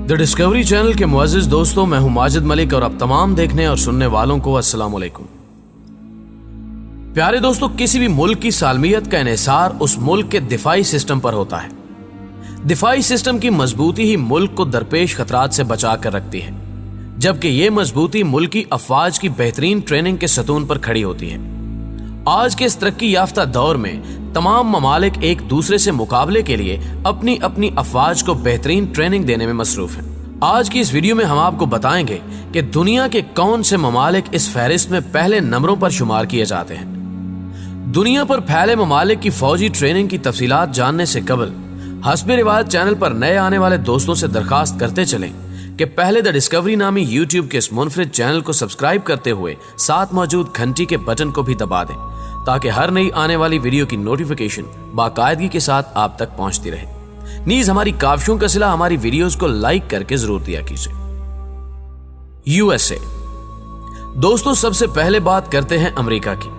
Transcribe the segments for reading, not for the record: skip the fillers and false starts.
The discovery channel के मुअज़्ज़िज़ दोस्तों, मैं हूं माजिद मलिक और आप तमाम देखने और सुनने वालों को अस्सलाम वालेकुम। प्यारे दोस्तों, किसी भी मुल्क की सालमियत का इन्हिसार उस मुल्क के दिफाई सिस्टम पर होता है। दिफाई सिस्टम की मजबूती ही मुल्क को दरपेश खतरात से बचा कर रखती है, जबकि ये मजबूती मुल्की अफवाज की बेहतरीन ट्रेनिंग के सतून पर खड़ी होती है। आज के इस तरक्की याफ्ता दौर में तमाम ममालिक एक दूसरे से मुकाबले के लिए अपनी अपनी अफवाज को बेहतरीन ट्रेनिंग देने में मसरूफ हैं। आज की इस वीडियो में हम आपको बताएंगे कि दुनिया के कौन से ममालिक इस फहरिस्त में पहले नंबरों पर शुमार किए जाते हैं। दुनिया पर फैले ममालिक की फौजी ट्रेनिंग की तफसीलात जानने से कबल हस्बे रिवायत चैनल पर नए आने वाले दोस्तों से दरखास्त करते चलें कि पहले द डिस्कवरी नामी यूट्यूब के इस मुनफरिद चैनल को सब्सक्राइब करते हुए साथ मौजूद घंटी के बटन को भी दबा दें, ताकि हर नई आने वाली वीडियो की नोटिफिकेशन बाकायदगी के साथ आप तक पहुंचती रहे। नीज हमारी काविशों का सिला हमारी वीडियोस को लाइक करके जरूर दिया कीजिए। यूएसए दोस्तों, सबसे पहले बात करते हैं अमेरिका की।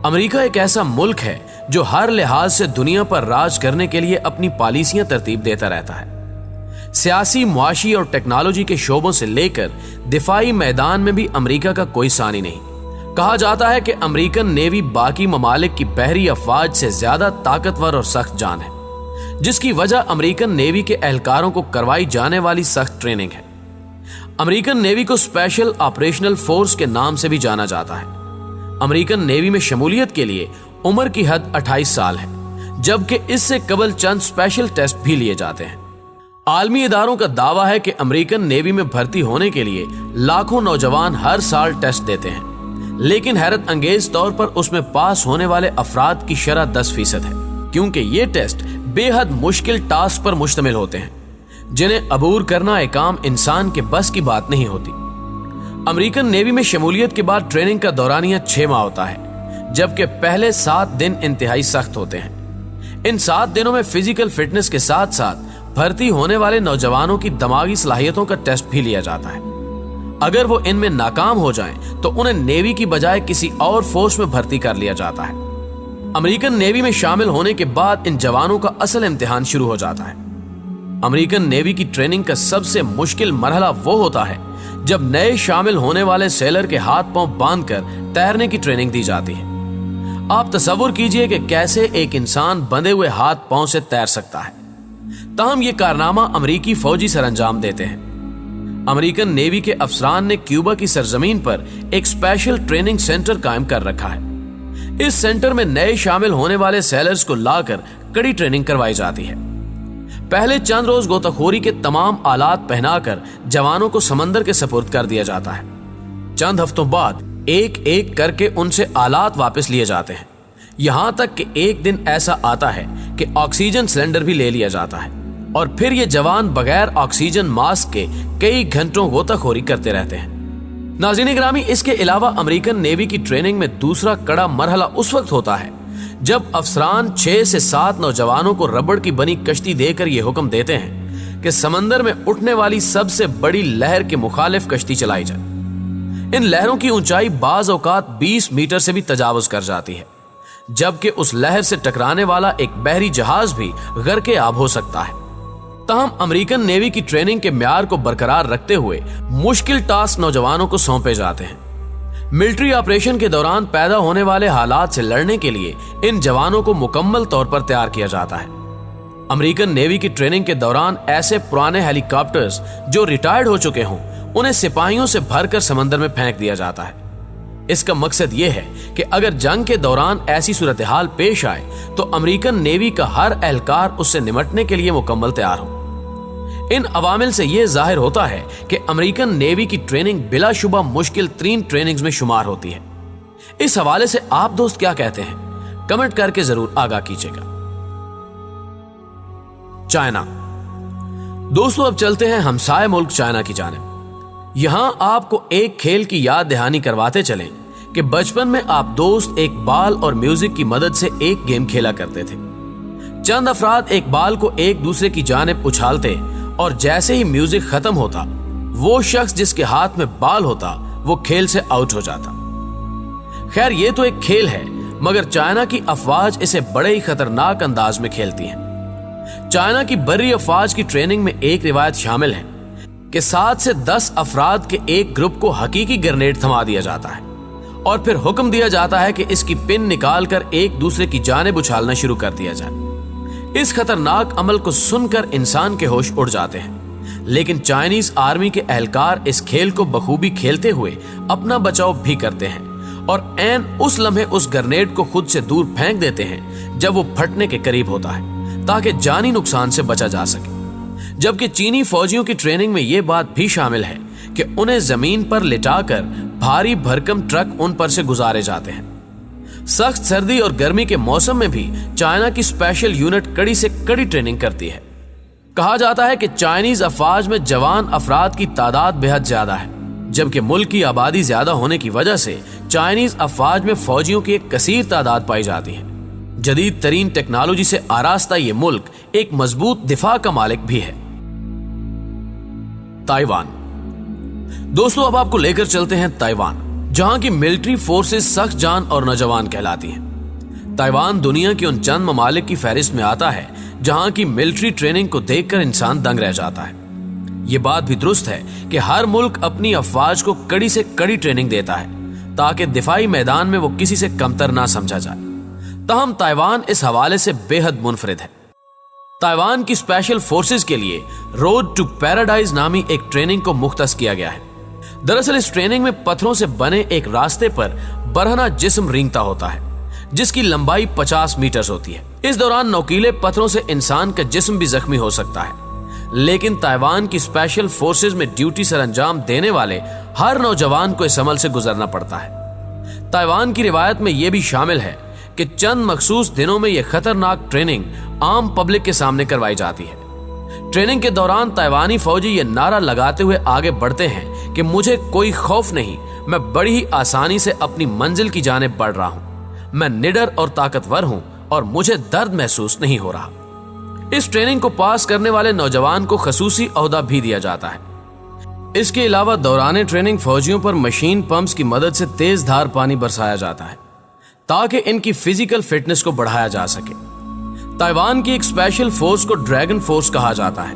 अमेरिका एक ऐसा मुल्क है जो हर लिहाज से दुनिया पर राज करने के लिए अपनी पॉलिसियां तरतीब देता रहता है। सियासी, मुआशी और टेक्नोलॉजी के शोबों से लेकर दिफाई मैदान में भी अमेरिका का कोई सानी नहीं। कहा जाता है कि अमेरिकन नेवी बाकी ममालिक की बहरी अफवाज से ज्यादा ताकतवर और सख्त जान है, जिसकी वजह अमेरिकन नेवी के एहलकारों को करवाई जाने वाली सख्त ट्रेनिंग है। अमेरिकन नेवी को स्पेशल ऑपरेशनल फोर्स के नाम से भी जाना जाता है। अमेरिकन नेवी में शमूलियत के लिए उम्र की हद 28 साल है, जबकि इससे कबल चंद स्पेशल टेस्ट भी लिए जाते हैं। आलमी इदारों का दावा है कि अमेरिकन नेवी में भर्ती होने के लिए लाखों नौजवान हर साल टेस्ट देते हैं, लेकिन हैरत अंगेज तौर पर उसमें पास होने वाले अफराद की शरह 10% है, क्योंकि ये टेस्ट बेहद मुश्किल टास्क पर मुश्तमिल होते हैं, जिन्हें अबूर करना एक आम इंसान के बस की बात नहीं होती। अमेरिकन नेवी में शमूलियत के बाद ट्रेनिंग का दौरानिया 6 माह होता है, जबकि पहले 7 दिन इंतहाई सख्त होते हैं। इन 7 दिनों में फिजिकल फिटनेस के साथ साथ भर्ती होने वाले नौजवानों की दिमागी सलाहियतों का टेस्ट भी लिया जाता है। अगर वो इनमें नाकाम हो जाएं, तो उन्हें नेवी की बजाय किसी और फोर्स में भर्ती कर लिया जाता है। अमेरिकन नेवी में शामिल होने के बाद इन जवानों का असल इम्तिहान शुरू हो जाता है। अमेरिकन नेवी की ट्रेनिंग का सबसे मुश्किल मरहला वो होता है जब नए शामिल होने वाले सेलर के हाथ पांव बांधकर तैरने की ट्रेनिंग दी जाती है। आप तसव्वुर कीजिए कि कैसे एक इंसान बंधे हुए हाथ पांव से तैर सकता है। ताहम ये कारनामा अमेरिकी फौजी सरंजाम देते हैं। अमेरिकन नेवी के अफसरान ने क्यूबा की सरजमीन पर एक स्पेशल ट्रेनिंग सेंटर कायम कर रखा है। इस सेंटर में नए शामिल होने वाले सेलर्स को लाकर कड़ी ट्रेनिंग करवाई जाती है। पहले चंद रोज गोताखोरी के तमाम आलात पहनाकर जवानों को समंदर के सपुर्द कर दिया जाता है। चंद हफ्तों बाद एक एक करके उनसे आलात वापस लिए जाते हैं, यहां तक कि एक दिन ऐसा आता है कि ऑक्सीजन सिलेंडर भी ले लिया जाता है, और फिर ये जवान बगैर ऑक्सीजन मास्क के कई घंटों गोताखोरी करते रहते हैं। नाज़रीन गिरामी, इसके अलावा अमेरिकन नेवी की ट्रेनिंग में दूसरा कड़ा मरहला उस वक्त होता है जब अफसरान 6 से 7 नौजवानों को रबड़ की बनी कश्ती देकर यह हुक्म देते हैं कि समंदर में उठने वाली सबसे बड़ी लहर के मुखालिफ कश्ती चलाई जाए। इन लहरों की ऊंचाई बाज औकात 20 मीटर से भी तजावुज कर जाती है, जबकि उस लहर से टकराने वाला एक बहरी जहाज भी गर्क आब हो सकता है। ताहम अमेरिकन नेवी की ट्रेनिंग के म्यार को बरकरार रखते हुए मुश्किल टास्क नौजवानों को सौंपे जाते हैं। मिलिट्री ऑपरेशन के दौरान पैदा होने वाले हालात से लड़ने के लिए इन जवानों को मुकम्मल तौर पर तैयार किया जाता है। अमेरिकन नेवी की ट्रेनिंग के दौरान ऐसे पुराने हेलीकॉप्टर्स जो रिटायर्ड हो चुके हों, उन्हें सिपाहियों से भरकर समंदर में फेंक दिया जाता है। इसका मकसद यह है कि अगर जंग के दौरान ऐसी सूरत हाल पेश आए तो अमेरिकन नेवी का हर एहलकार उससे निमटने के लिए मुकम्मल तैयार हो। इन अवामिल से यह जाहिर होता है कि अमेरिकन नेवी की ट्रेनिंग बिलाशुबा मुश्किल तरीन ट्रेनिंग्स में शुमार होती है। इस हवाले से आप दोस्त क्या कहते हैं, कमेंट करके जरूर आगाह कीजिएगा। चाइना दोस्तों, अब चलते हैं हमसाए मुल्क चाइना की जानिब। यहां आपको एक खेल की याद दहानी करवाते चलें कि बचपन में आप दोस्त एक बाल और म्यूजिक की मदद से एक गेम खेला करते थे। चंद अफराद एक बाल को एक दूसरे की जानिब उछालते और जैसे ही म्यूजिक खत्म होता, वो शख्स जिसके हाथ में बाल होता वो खेल से आउट हो जाता। खैर, ये तो एक खेल है, मगर चाइना की अफवाज इसे बड़े ही खतरनाक अंदाज में खेलती हैं। चाइना की बर्री अफवाज की ट्रेनिंग में एक रिवायत शामिल है कि 7 से 10 अफराद के एक ग्रुप को हकीकी ग्रेनेड थमा दिया जाता है और फिर हुक्म दिया जाता है कि इसकी पिन निकालकर एक दूसरे की जानिब उछालना शुरू कर दिया जाए। इस खतरनाक अमल को सुनकर इंसान के होश उड़ जाते हैं, लेकिन चाइनीज आर्मी के एहलकार इस खेल को बखूबी खेलते हुए अपना बचाव भी करते हैं और ऐन उस लम्हे उस ग्रेनेड को खुद से दूर फेंक देते हैं जब वो फटने के करीब होता है, ताकि जानी नुकसान से बचा जा सके। जबकि चीनी फौजियों की ट्रेनिंग में ये बात भी शामिल है कि उन्हें जमीन पर लिटाकर भारी भरकम ट्रक उन पर से गुजारे जाते हैं। सख्त सर्दी और गर्मी के मौसम में भी चाइना की स्पेशल यूनिट कड़ी से कड़ी ट्रेनिंग करती है। कहा जाता है कि चाइनीज अफवाज में जवान अफराद की तादाद बेहद ज्यादा है, जबकि मुल्क की आबादी ज्यादा होने की वजह से चाइनीज अफवाज में फौजियों की एक कसीर तादाद पाई जाती है। जदीद तरीन टेक्नोलॉजी से आरास्ता ये मुल्क एक मजबूत दिफा का मालिक भी है। ताइवान। दोस्तों, अब आपको लेकर चलते हैं ताइवान, जहां की मिलिट्री फोर्सेस सख्त जान और नौजवान कहलाती हैं। ताइवान दुनिया के उन चंद ममालिक की फहरिस्त में आता है जहां की मिलिट्री ट्रेनिंग को देखकर इंसान दंग रह जाता है। यह बात भी दुरुस्त है कि हर मुल्क अपनी अफवाज को कड़ी से कड़ी ट्रेनिंग देता है ताकि दिफाई मैदान में वो किसी से कमतर ना समझा जाए। ताहम ताइवान इस हवाले से बेहद मुनफरिद है। ताइवान की स्पेशल फोर्सेस के लिए रोड टू पैराडाइज नामी एक ट्रेनिंग को मुख्तस किया गया है। दरअसल इस ट्रेनिंग में पत्थरों से बने एक रास्ते पर बरहना जिस्म रेंगता होता है, जिसकी लंबाई 50 मीटर होती है। इस दौरान नोकीले पत्थरों से इंसान का जिस्म भी जख्मी हो सकता है, लेकिन ताइवान की स्पेशल फोर्सेस में ड्यूटी सरंजाम देने वाले हर नौजवान को इस अमल से गुजरना पड़ता है। ताइवान की रिवायत में यह भी शामिल है कि चंद मखसूस दिनों में यह खतरनाक ट्रेनिंग आम पब्लिक के सामने करवाई जाती है। ट्रेनिंग के दौरान ताइवानी फौजी ये नारा लगाते हुए आगे बढ़ते हैं कि मुझे कोई खौफ नहीं, मैं बड़ी ही आसानी से अपनी मंजिल की जानिब बढ़ रहा हूं, मैं निडर और ताकतवर हूं और मुझे दर्द महसूस नहीं हो रहा। इस ट्रेनिंग को पास करने वाले नौजवान को खसूसी ओहदा भी दिया जाता है। इसके अलावा दौरान ट्रेनिंग फौजियों पर मशीन पंप्स की मदद से तेज धार पानी बरसाया जाता है ताकि इनकी फिजिकल फिटनेस को बढ़ाया जा सके। ताइवान की एक स्पेशल फोर्स को ड्रैगन फोर्स कहा जाता है,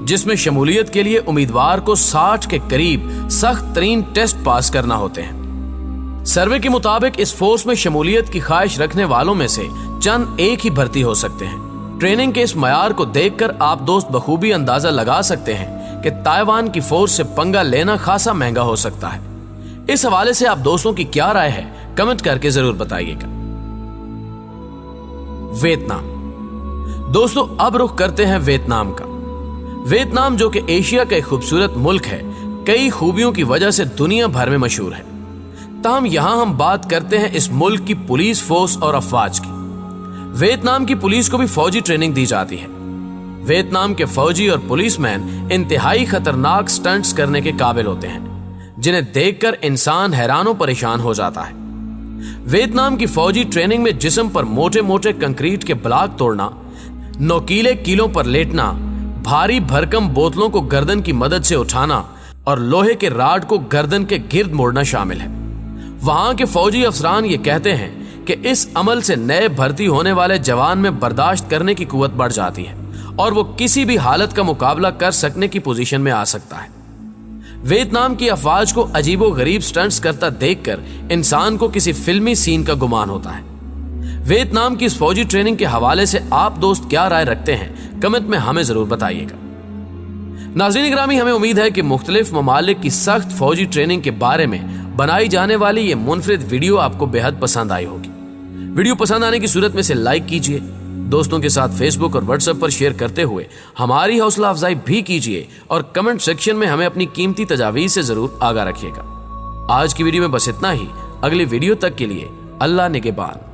जिसमें शमूलियत के लिए उम्मीदवार को 60 के करीब सख्त तरीन टेस्ट पास करना होते हैं। सर्वे के मुताबिक इस फोर्स में शमूलियत की ख्वाहिश रखने वालों में से चंद एक ही भर्ती हो सकते हैं। ट्रेनिंग के इस मयार को देखकर आप दोस्त बखूबी अंदाजा लगा सकते हैं कि ताइवान की फोर्स से पंगा लेना खासा महंगा हो सकता है। इस हवाले से आप दोस्तों की क्या राय है, कमेंट करके जरूर बताइएगा। वियतनाम। दोस्तों, अब रुख करते हैं वियतनाम का। वियतनाम, जो कि एशिया का एक खूबसूरत मुल्क है, कई खूबियों की वजह से दुनिया भर में मशहूर है। ताहम यहां हम बात करते हैं इस मुल्क की पुलिस फोर्स और अफवाज की। वियतनाम की पुलिस को भी फौजी ट्रेनिंग दी जाती है। वियतनाम के फौजी और पुलिसमैन इंतहाई खतरनाक स्टंट्स करने के काबिल होते हैं, जिन्हें देखकर इंसान हैरान परेशान हो जाता है। वियतनाम की फौजी ट्रेनिंग में जिस्म पर मोटे मोटे कंक्रीट के ब्लॉक तोड़ना, नोकीले कीलों पर लेटना, भारी भरकम बोतलों को गर्दन की मदद से उठाना और लोहे के राड को गर्दन के गिर्द मोड़ना शामिल है। वहां के फौजी अफसरान ये कहते हैं कि इस अमल से नए भर्ती होने वाले जवान में बर्दाश्त करने की कुव्वत बढ़ जाती है और वो किसी भी हालत का मुकाबला कर सकने की पोजीशन में आ सकता है। वियतनाम की अफवाज को अजीबो गरीब स्टंट्स करता देखकर इंसान को किसी फिल्मी सीन का गुमान होता है। वियतनाम की इस फौजी ट्रेनिंग के हवाले से आप दोस्त क्या राय रखते हैं, कमेंट में हमें जरूर बताइएगा। नाज़रीन इकरामी, हमें उम्मीद है कि मुख्तलिफ ममालिक की सख्त फौजी ट्रेनिंग के बारे में बनाई जाने वाली ये मुनफरिद वीडियो आपको बेहद पसंद आई होगी। वीडियो पसंद आने की सूरत में इसे लाइक कीजिए, दोस्तों के साथ फेसबुक और व्हाट्सएप पर शेयर करते हुए हमारी हौसला अफजाई भी कीजिए और कमेंट सेक्शन में हमें अपनी कीमती तजावीज़ से जरूर आगाह रखिएगा। आज की वीडियो में बस इतना ही। अगली वीडियो तक के लिए अल्लाह निगहबान।